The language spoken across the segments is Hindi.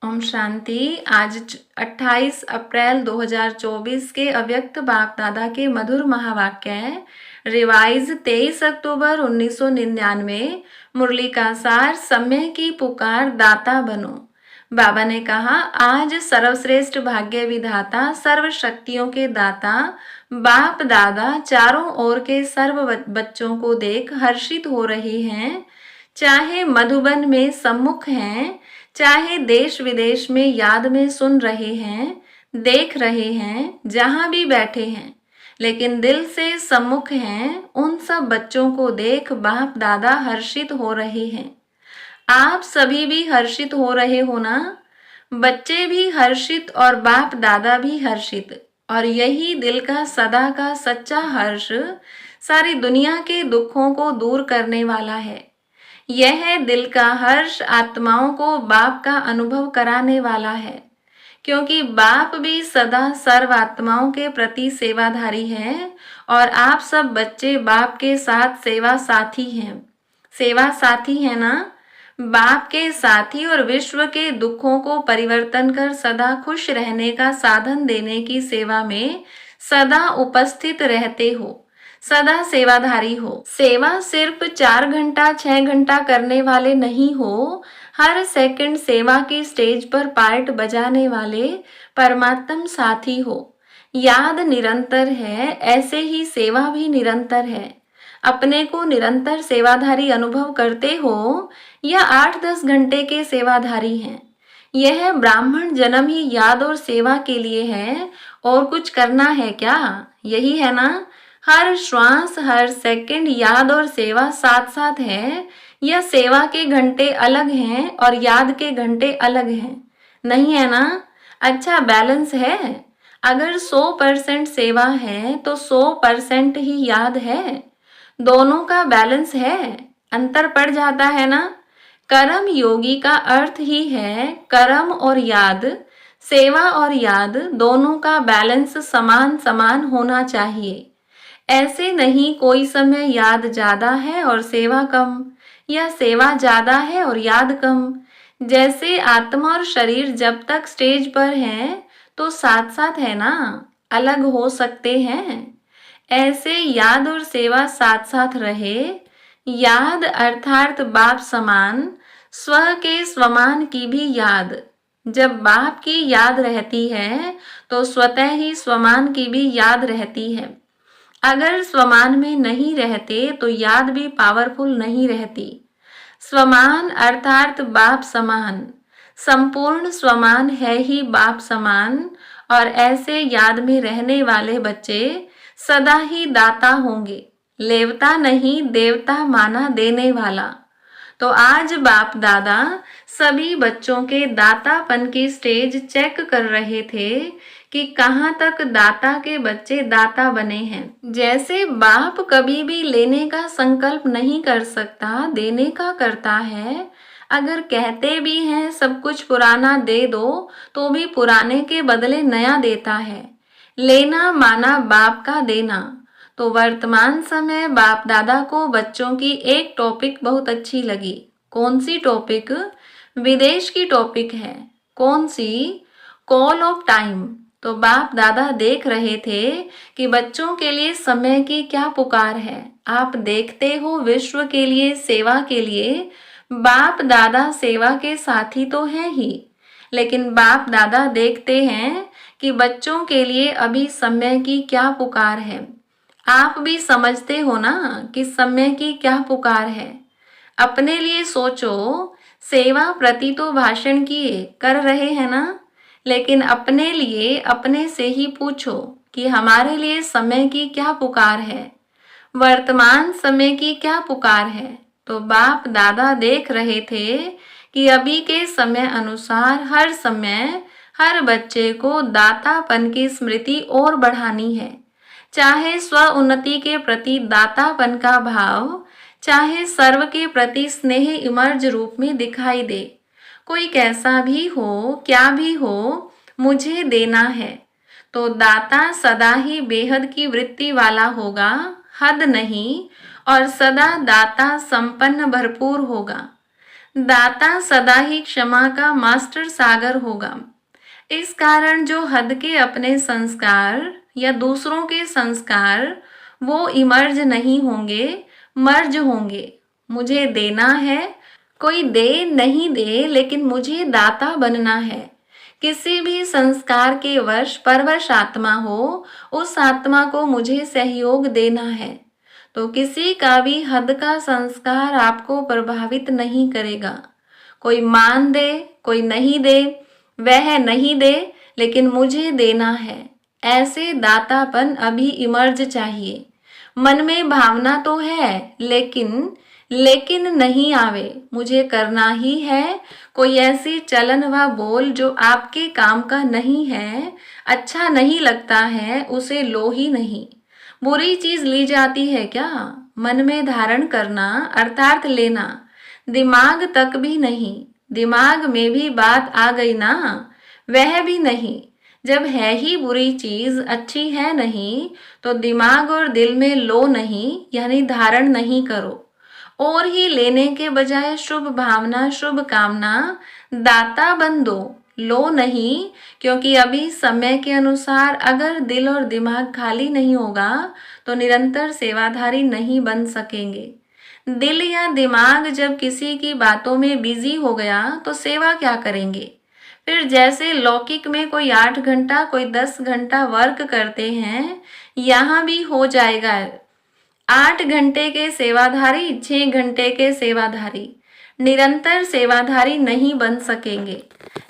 ओम शांति। आज 28 अप्रैल 2024 के अव्यक्त बाप दादा के मधुर महावाक्य हैं। रिवाइज 23 अक्टूबर 1999। मुरली का सार, समय की पुकार, दाता बनो। बाबा ने कहा, आज सर्वश्रेष्ठ भाग्य विधाता, सर्व शक्तियों के दाता बाप दादा चारों ओर के सर्व बच्चों को देख हर्षित हो रहे हैं। चाहे मधुबन में सम्मुख हैं, चाहे देश विदेश में याद में सुन रहे हैं, देख रहे हैं, जहां भी बैठे हैं, लेकिन दिल से सम्मुख हैं, उन सब बच्चों को देख बाप दादा हर्षित हो रहे हैं। आप सभी भी हर्षित हो रहे हो ना? बच्चे भी हर्षित और बाप दादा भी हर्षित, और यही दिल का सदा का सच्चा हर्ष सारी दुनिया के दुखों को दूर करने वाला है। यह दिल का हर्ष आत्माओं को बाप का अनुभव कराने वाला है, क्योंकि बाप भी सदा सर्व आत्माओं के प्रति सेवाधारी हैं और आप सब बच्चे बाप के साथ सेवा साथी हैं। सेवा साथी है ना? बाप के साथी और विश्व के दुखों को परिवर्तन कर सदा खुश रहने का साधन देने की सेवा में सदा उपस्थित रहते हो, सदा सेवाधारी हो। सेवा सिर्फ 4 घंटा 6 घंटा करने वाले नहीं हो, हर सेकंड सेवा की स्टेज पर पार्ट बजाने वाले परमात्म साथी हो। याद निरंतर है, ऐसे ही सेवा भी निरंतर है। अपने को निरंतर सेवाधारी अनुभव करते हो या 8-10 घंटे के सेवाधारी हैं? यह ब्राह्मण जन्म ही याद और सेवा के लिए है, और कुछ करना है क्या? यही है ना? हर श्वास हर सेकंड याद और सेवा साथ साथ है, या सेवा के घंटे अलग हैं और याद के घंटे अलग हैं? नहीं है ना? अच्छा, बैलेंस है। अगर 100% सेवा है तो 100% ही याद है। दोनों का बैलेंस है, अंतर पड़ जाता है ना? कर्म योगी का अर्थ ही है कर्म और याद, सेवा और याद दोनों का बैलेंस समान समान होना चाहिए। ऐसे नहीं कोई समय याद ज्यादा है और सेवा कम, या सेवा ज्यादा है और याद कम। जैसे आत्मा और शरीर जब तक स्टेज पर हैं तो साथ साथ है ना, अलग हो सकते हैं। ऐसे याद और सेवा साथ साथ रहे। याद अर्थात बाप समान, स्व के स्वमान की भी याद। जब बाप की याद रहती है तो स्वतः ही स्वमान की भी याद रहती है। अगर स्वमान में नहीं रहते तो याद भी पावरफुल नहीं रहती। स्वमान अर्थात बाप समान, संपूर्ण स्वमान है ही बाप समान, और ऐसे याद में रहने वाले बच्चे सदा ही दाता होंगे। लेवता नहीं, देवता माना देने वाला। तो आज बाप दादा सभी बच्चों के दातापन की स्टेज चेक कर रहे थे कि कहाँ तक दाता के बच्चे दाता बने हैं। जैसे बाप कभी भी लेने का संकल्प नहीं कर सकता, देने का करता है। अगर कहते भी हैं सब कुछ पुराना दे दो, तो भी पुराने के बदले नया देता है। लेना माना बाप का देना। तो वर्तमान समय बाप दादा को बच्चों की एक टॉपिक बहुत अच्छी लगी। कौन सी टॉपिक? विदेश की टॉपिक है। कौन सी? Call of time. तो बाप दादा देख रहे थे कि बच्चों के लिए समय की क्या पुकार है। आप देखते हो विश्व के लिए, सेवा के लिए। बाप दादा सेवा के साथी तो हैं ही, लेकिन बाप दादा देखते हैं कि बच्चों के लिए अभी समय की क्या पुकार है। आप भी समझते हो ना कि समय की क्या पुकार है। अपने लिए सोचो, सेवा प्रति तो भाषण किए कर रहे हैं ना, लेकिन अपने लिए अपने से ही पूछो कि हमारे लिए समय की क्या पुकार है, वर्तमान समय की क्या पुकार है। तो बाप दादा देख रहे थे कि अभी के समय अनुसार हर समय हर बच्चे को दातापन की स्मृति और बढ़ानी है। चाहे स्व उन्नति के प्रति दातापन का भाव, चाहे सर्व के प्रति स्नेह इमर्ज रूप में दिखाई दे। कोई कैसा भी हो, क्या भी हो, मुझे देना है। तो दाता सदा ही बेहद की वृत्ति वाला होगा, हद नहीं, और सदा दाता संपन्न भरपूर होगा। दाता सदा ही क्षमा का मास्टर सागर होगा। इस कारण जो हद के अपने संस्कार या दूसरों के संस्कार वो इमर्ज नहीं होंगे, मर्ज होंगे। मुझे देना है, कोई दे नहीं दे, लेकिन मुझे दाता बनना है। किसी भी संस्कार के वश परवश आत्मा हो, उस आत्मा को मुझे सहयोग देना है। तो किसी का भी हद का संस्कार आपको प्रभावित नहीं करेगा। कोई मान दे, कोई नहीं दे, वह नहीं दे, लेकिन मुझे देना है। ऐसे दातापन अभी इमर्ज चाहिए। मन में भावना तो है, लेकिन नहीं आवे, मुझे करना ही है। कोई ऐसी चलन व बोल जो आपके काम का नहीं है, अच्छा नहीं लगता है, उसे लो ही नहीं। बुरी चीज ली जाती है क्या? मन में धारण करना अर्थात लेना, दिमाग तक भी नहीं। दिमाग में भी बात आ गई ना, वह भी नहीं। जब है ही बुरी चीज, अच्छी है नहीं, तो दिमाग और दिल में लो नहीं, यानी धारण नहीं करो। और ही लेने के बजाय शुभ भावना, शुभ कामना, दाता बन दो, लो नहीं। क्योंकि अभी समय के अनुसार अगर दिल और दिमाग खाली नहीं होगा तो निरंतर सेवाधारी नहीं बन सकेंगे। दिल या दिमाग जब किसी की बातों में बिजी हो गया तो सेवा क्या करेंगे? फिर जैसे लौकिक में कोई 8 घंटा, कोई 10 घंटा वर्क करते हैं, यहाँ भी हो जाएगा। 8 घंटे के सेवाधारी, 6 घंटे के सेवाधारी, निरंतर सेवाधारी नहीं बन सकेंगे।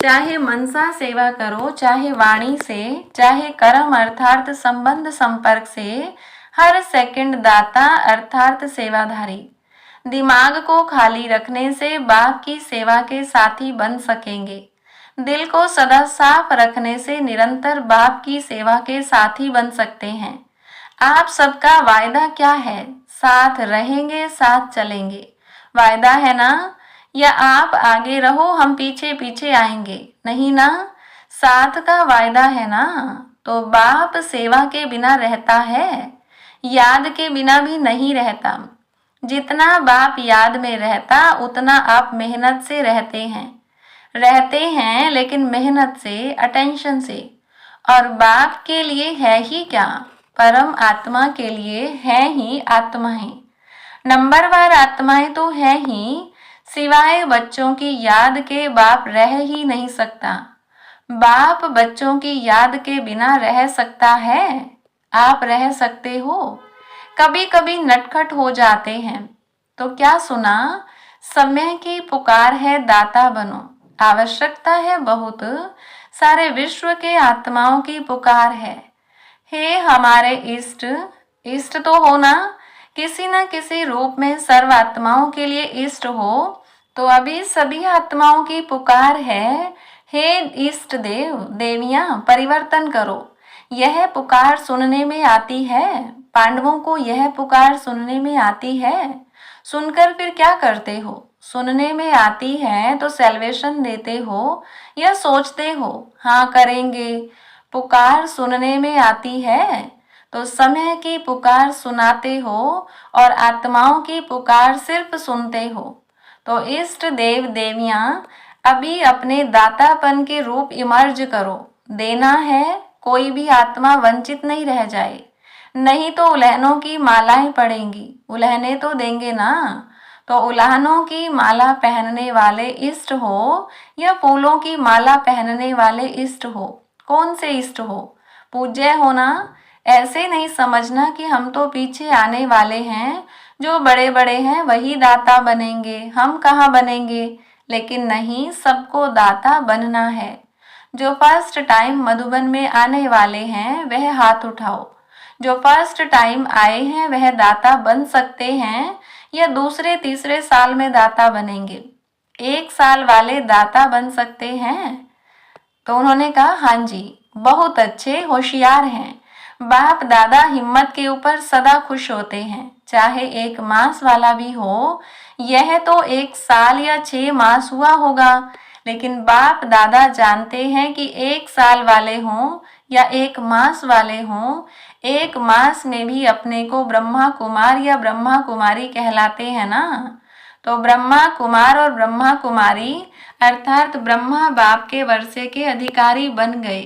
चाहे मनसा सेवा करो, चाहे वाणी से, चाहे कर्म अर्थात संबंध संपर्क से, हर सेकंड दाता अर्थात सेवाधारी। दिमाग को खाली रखने से बाप की सेवा के साथी बन सकेंगे। दिल को सदा साफ रखने से निरंतर बाप की सेवा के साथी बन सकते हैं। आप सबका वायदा क्या है? साथ रहेंगे, साथ चलेंगे, वायदा है ना? या आप आगे रहो, हम पीछे पीछे आएंगे, नहीं ना? साथ का वायदा है ना? तो बाप सेवा के बिना रहता है, याद के बिना भी नहीं रहता। जितना बाप याद में रहता, उतना आप मेहनत से रहते हैं, लेकिन मेहनत से, अटेंशन से। और बाप के लिए है ही क्या? परम आत्मा के लिए है ही आत्माएं। नंबरवार आत्माएं तो है ही, सिवाय बच्चों की याद के बाप रह ही नहीं सकता। बाप बच्चों की याद के बिना रह सकता है? आप रह सकते हो? कभी कभी नटखट हो जाते हैं तो क्या सुना? समय की पुकार है, दाता बनो। आवश्यकता है बहुत, सारे विश्व के आत्माओं की पुकार है। हे हमारे इष्ट, इष्ट तो हो ना, किसी न किसी रूप में सर्व आत्माओं के लिए इष्ट हो। तो अभी सभी आत्माओं की पुकार है, हे इष्ट देव देवियां परिवर्तन करो। यह पुकार सुनने में आती है, पांडवों को यह पुकार सुनने में आती है। सुनकर फिर क्या करते हो? सुनने में आती है तो सेल्वेशन देते हो या सोचते हो हाँ करेंगे? पुकार सुनने में आती है तो समय की पुकार सुनाते हो और आत्माओं की पुकार सिर्फ सुनते हो। तो इष्ट देव देवियां अभी अपने दातापन के रूप इमर्ज करो। देना है, कोई भी आत्मा वंचित नहीं रह जाए, नहीं तो उल्हनों की मालाएं पड़ेंगी। उल्हने तो देंगे ना। तो उल्हनों की माला पहनने वाले इष्ट हो या फूलों की माला पहनने वाले इष्ट हो, कौन से इष्ट हो? पूज्य हो ना। ऐसे नहीं समझना कि हम तो पीछे आने वाले हैं, जो बड़े बड़े हैं वही दाता बनेंगे, हम कहाँ बनेंगे। लेकिन नहीं, सबको दाता बनना है। जो फर्स्ट टाइम मधुबन में आने वाले हैं वह हाथ उठाओ। जो फर्स्ट टाइम आए हैं वह दाता बन सकते हैं या दूसरे तीसरे साल में दाता बनेंगे? 1 साल वाले दाता बन सकते हैं? तो उन्होंने कहा हाँ जी, बहुत अच्छे, होशियार हैं। बाप दादा हिम्मत के ऊपर सदा खुश होते हैं, चाहे 1 मास वाला भी हो। यह तो 1 साल या 6 मास हुआ होगा, लेकिन बाप दादा जानते हैं कि 1 साल वाले हों या 1 मास वाले हों, 1 मास में भी अपने को ब्रह्मा कुमार या ब्रह्मा कुमारी कहलाते हैं ना। तो ब्रह्मा कुमार और ब्रह्मा कुमारी अर्थात ब्रह्मा बाप के वर्षे के अधिकारी बन गए।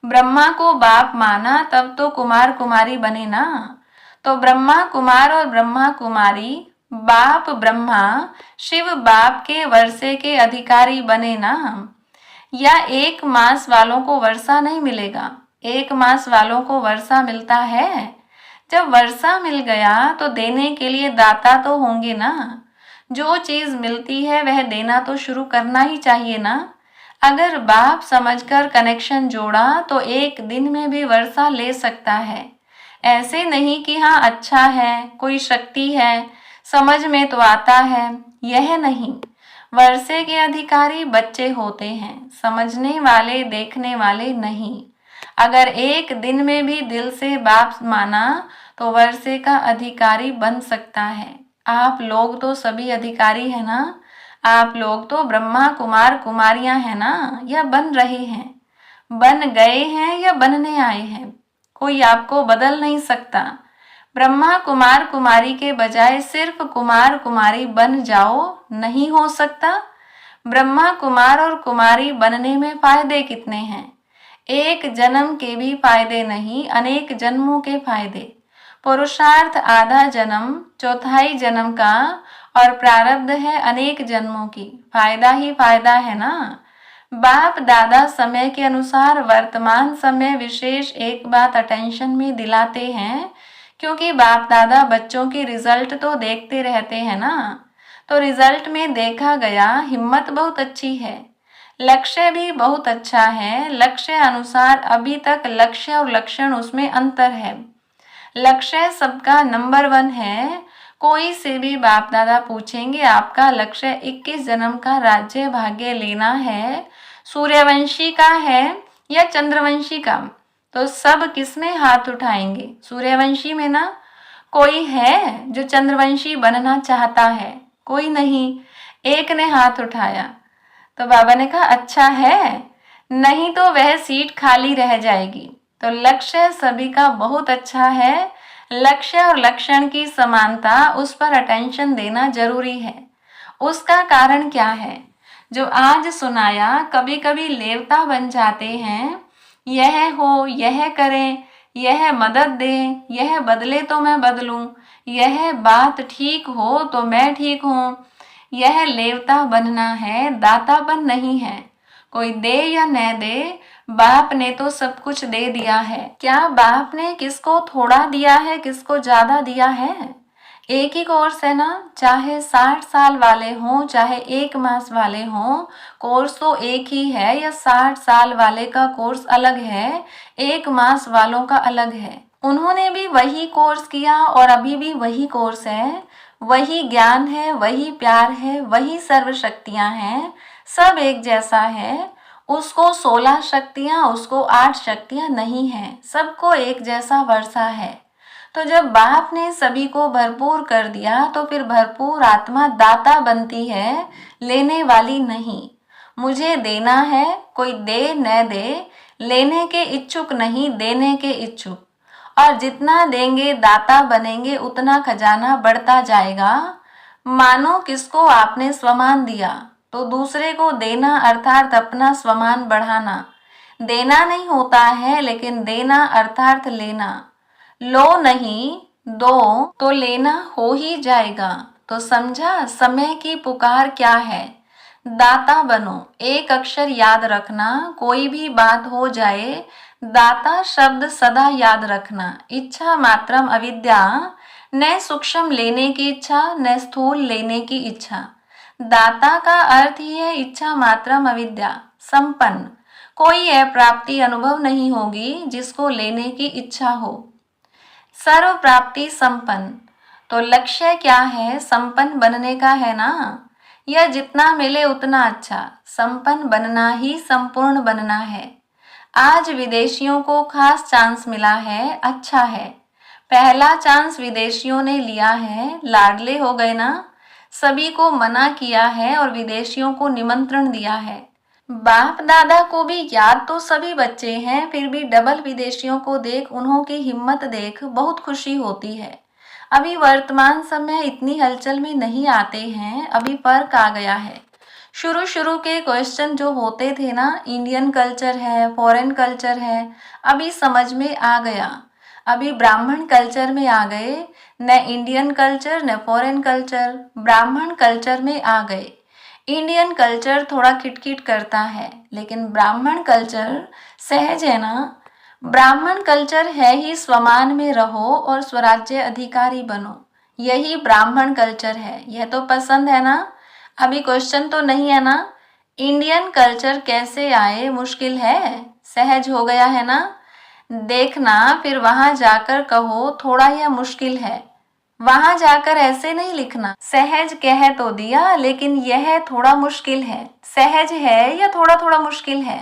ब्रह्मा को बाप माना तब तो कुमार कुमारी बने ना। तो ब्रह्मा कुमार और ब्रह्मा कुमारी बाप ब्रह्मा शिव बाप के वर्षे के अधिकारी बने ना। या एक मास वालों को वर्षा नहीं मिलेगा, एक मास वालों को वर्षा मिलता है। जब वर्षा मिल गया तो देने के लिए दाता तो होंगे ना। जो चीज मिलती है वह देना तो शुरू करना ही चाहिए ना। अगर बाप समझकर कनेक्शन जोड़ा तो एक दिन में भी वर्षा ले सकता है। ऐसे नहीं कि हाँ अच्छा है, कोई शक्ति है, समझ में तो आता है, यह नहीं। वर्षे के अधिकारी बच्चे होते हैं, समझने वाले, देखने वाले नहीं। अगर एक दिन में भी दिल से बाप माना तो वर्षे का अधिकारी बन सकता है। आप लोग तो सभी अधिकारी हैं ना। आप लोग तो ब्रह्मा कुमार कुमारियां हैं ना, या बन रहे हैं, बन गए हैं या बनने आए हैं। कोई आपको बदल नहीं सकता। ब्रह्मा कुमार कुमारी के बजाय सिर्फ कुमार कुमारी बन जाओ, नहीं हो सकता। ब्रह्मा कुमार और कुमारी बनने में फायदे कितने हैं। एक जन्म के भी फायदे नहीं, अनेक जन्मों के फायदे। पुरुषार्थ आधा जन्म, चौथाई जन्म का, और प्रारब्ध है अनेक जन्मों की। फायदा ही फायदा है ना। बाप दादा समय के अनुसार वर्तमान समय विशेष एक बात अटेंशन में दिलाते हैं, क्योंकि बाप दादा बच्चों की रिजल्ट तो देखते रहते हैं ना। तो रिजल्ट में देखा गया हिम्मत बहुत अच्छी है, लक्ष्य भी बहुत अच्छा है। लक्ष्य अनुसार अभी तक लक्ष्य और लक्षण उसमें अंतर है। लक्ष्य सबका नंबर 1 है। कोई से भी बाप दादा पूछेंगे आपका लक्ष्य 21 जन्म का राज्य भाग्य लेना है, सूर्यवंशी का है या चंद्रवंशी का, तो सब किसमें हाथ उठाएंगे? सूर्यवंशी में ना। कोई है जो चंद्रवंशी बनना चाहता है? कोई नहीं। एक ने हाथ उठाया तो बाबा ने कहा अच्छा है, नहीं तो वह सीट खाली रह जाएगी। तो लक्ष्य सभी का बहुत अच्छा है। लक्ष्य और लक्षण की समानता, उस पर अटेंशन देना जरूरी है। उसका कारण क्या है? जो आज सुनाया, कभी कभी लेवता बन जाते हैं। यह हो, यह करें, यह मदद दें, यह बदले तो मैं बदलूं, यह बात ठीक हो तो मैं ठीक हूं। यह लेवता बनना है, दातापन नहीं है। कोई दे या न दे, बाप ने तो सब कुछ दे दिया है। क्या बाप ने किसको थोड़ा दिया है, किसको ज्यादा दिया है? एक ही कोर्स है ना। चाहे 60 साल वाले हों, चाहे 1 मास वाले हों, कोर्स तो एक ही है। या 60 साल वाले का कोर्स अलग है, 1 मास वालों का अलग है। उन्होंने भी वही कोर्स किया और अभी भी वही कोर्स है। वही ज्ञान है, वही प्यार है, वही सर्व शक्तियां हैं। सब एक जैसा है। उसको 16 शक्तियां, उसको 8 शक्तियां नहीं है। सबको एक जैसा वर्षा है। तो जब बाप ने सभी को भरपूर कर दिया तो फिर भरपूर आत्मा दाता बनती है, लेने वाली नहीं। मुझे देना है, कोई दे न दे, लेने के इच्छुक नहीं, देने के इच्छुक। और जितना देंगे दाता बनेंगे, उतना खजाना बढ़ता जाएगा। मानो किसको आपने स्वमान दिया तो दूसरे को देना, अर्थात अपना स्वमान बढ़ाना। देना नहीं होता है, लेकिन देना अर्थात लेना। लो नहीं, दो तो लेना हो ही जाएगा। तो समझा समय की पुकार क्या है? दाता बनो। एक अक्षर याद रखना, कोई भी बात हो जाए, दाता शब्द सदा याद रखना। इच्छा मात्रम अविद्या, न सूक्ष्म लेने की इच्छा, न स्थूल लेने की इच्छा। दाता का अर्थ ही है इच्छा मात्रम अविद्या, संपन्न। कोई अप्राप्ति अनुभव नहीं होगी जिसको लेने की इच्छा हो। सर्व प्राप्ति संपन्न। तो लक्ष्य क्या है? संपन्न बनने का है ना। यह जितना मिले उतना अच्छा। संपन्न बनना ही संपूर्ण बनना है। आज विदेशियों को खास चांस मिला है, अच्छा है। पहला चांस विदेशियों ने लिया है, लाडले हो गए ना। सभी को मना किया है और विदेशियों को निमंत्रण दिया है। बाप दादा को भी याद तो सभी बच्चे हैं, फिर भी डबल विदेशियों को देख, उन्हों की हिम्मत देख बहुत खुशी होती है। अभी वर्तमान समय इतनी हलचल में नहीं आते हैं, अभी फर्क आ गया है। शुरू शुरू के क्वेश्चन जो होते थे ना, इंडियन कल्चर है, फॉरेन कल्चर है, अभी समझ में आ गया। अभी ब्राह्मण कल्चर में आ गए, न इंडियन कल्चर न फॉरेन कल्चर, ब्राह्मण कल्चर में आ गए। इंडियन कल्चर थोड़ा किटकिट करता है, लेकिन ब्राह्मण कल्चर सहज है ना। ब्राह्मण कल्चर है ही स्वमान में रहो और स्वराज्य अधिकारी बनो, यही ब्राह्मण कल्चर है। यह तो पसंद है ना। अभी क्वेश्चन तो नहीं है ना, इंडियन कल्चर कैसे आए, मुश्किल है, सहज हो गया है ना। देखना फिर वहां जाकर कहो थोड़ा यह मुश्किल है, वहां जाकर ऐसे नहीं लिखना। सहज कह तो दिया, लेकिन यह थोड़ा मुश्किल है। सहज है या थोड़ा थोड़ा मुश्किल है,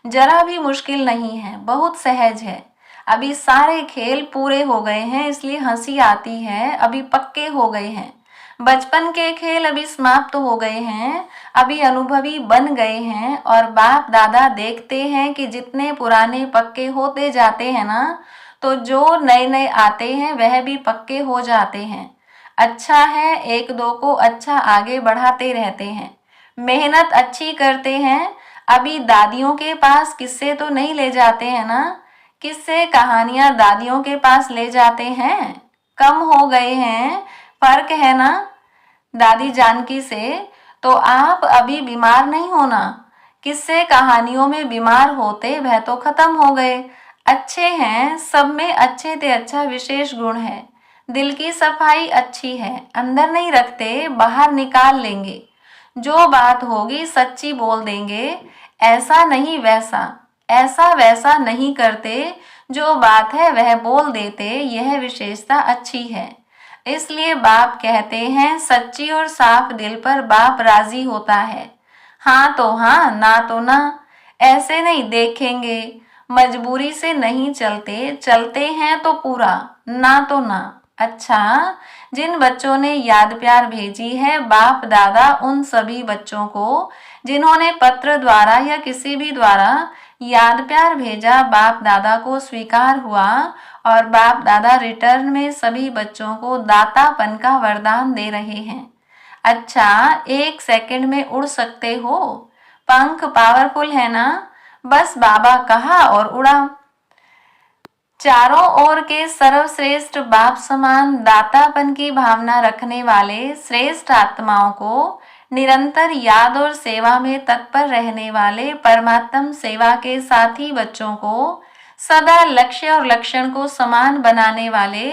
जरा भी मुश्किल नहीं है, बहुत सहज है। अभी सारे खेल पूरे हो गए हैं, इसलिए हंसी आती है। अभी पक्के हो गए हैं, बचपन के खेल अभी समाप्त हो गए हैं, अभी अनुभवी बन गए हैं। और बाप दादा देखते हैं कि जितने पुराने पक्के होते जाते हैं ना, तो जो नए नए आते हैं वह भी पक्के हो जाते हैं। अच्छा है, एक दो को अच्छा आगे बढ़ाते रहते हैं, मेहनत अच्छी करते हैं। अभी दादियों के पास किस्से तो नहीं ले जाते हैं ना, किस्से कहानियां दादियों के पास ले जाते हैं, कम हो गए हैं, फर्क है ना दादी जानकी से। तो आप अभी बीमार नहीं होना, किस्से कहानियों में बीमार होते वह तो खत्म हो गए। अच्छे हैं, सब में अच्छे ते अच्छा विशेष गुण है। दिल की सफाई अच्छी है, अंदर नहीं रखते, बाहर निकाल लेंगे। जो बात होगी सच्ची बोल देंगे, ऐसा नहीं वैसा, ऐसा वैसा नहीं करते। जो बात है वह बोल देते, यह विशेषता अच्छी है। इसलिए बाप कहते हैं सच्ची और साफ दिल पर बाप राजी होता है। हाँ तो हाँ, ना तो ना, ऐसे नहीं देखेंगे। मजबूरी से नहीं चलते, चलते हैं तो पूरा, ना तो ना। अच्छा, जिन बच्चों ने याद प्यार भेजी है बाप दादा उन सभी बच्चों को, जिन्होंने पत्र द्वारा या किसी भी द्वारा याद प्यार भेजा, बाप दादा को स्वीकार हुआ और बाप दादा रिटर्न में सभी बच्चों को दातापन का वरदान दे रहे हैं। अच्छा, 1 सेकंड में उड़ सकते हो, पंख पावरफुल है ना, बस बाबा कहा और उड़ा। चारों ओर के सर्वश्रेष्ठ बाप समान दातापन की भावना रखने वाले श्रेष्ठ आत्माओं को, निरंतर याद और सेवा में तत्पर रहने वाले परमात्म सेवा के साथी बच्चों को, सदा लक्ष्य और लक्षण को समान बनाने वाले,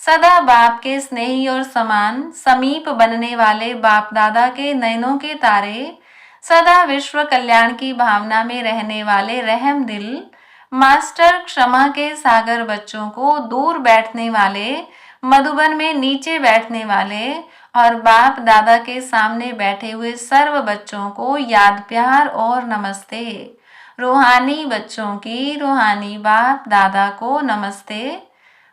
सदा बाप के स्नेही और समान समीप बनने वाले बाप दादा के नयनों के तारे, सदा विश्व कल्याण की भावना में रहने वाले रहम दिल मास्टर क्षमा के सागर बच्चों को, दूर बैठने वाले, मधुबन में नीचे बैठने वाले और बाप दादा के सामने बैठे हुए सर्व बच्चों को याद प्यार और नमस्ते। रूहानी बच्चों की रूहानी बाप दादा को नमस्ते।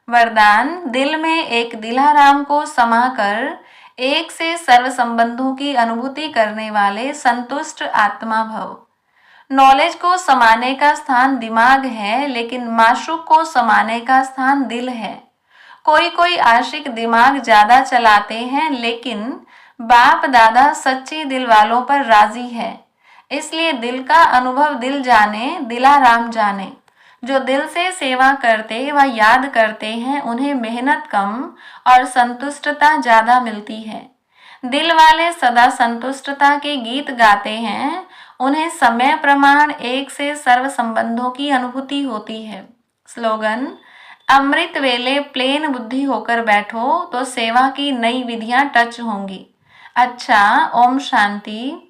वरदान, दिल में एक दिलाराम को समाकर एक से सर्व संबंधों की अनुभूति करने वाले संतुष्ट आत्मा भव। नॉलेज को समाने का स्थान दिमाग है, लेकिन माशूक को समाने का स्थान दिल है। कोई कोई आशिक दिमाग ज्यादा चलाते हैं, लेकिन बाप दादा सच्ची दिल वालों पर राजी है। इसलिए दिल का अनुभव दिल जाने, दिलाराम जाने। जो दिल से सेवा करते व याद करते हैं, उन्हें मेहनत कम और संतुष्टता ज्यादा मिलती है। दिल वाले सदा संतुष्टता के गीत गाते हैं, उन्हें समय प्रमाण एक से सर्व संबंधों की अनुभूति होती है। स्लोगन, अमृत वेले प्लेन बुद्धि होकर बैठो तो सेवा की नई विधियां टच होंगी। अच्छा, ओम शांति।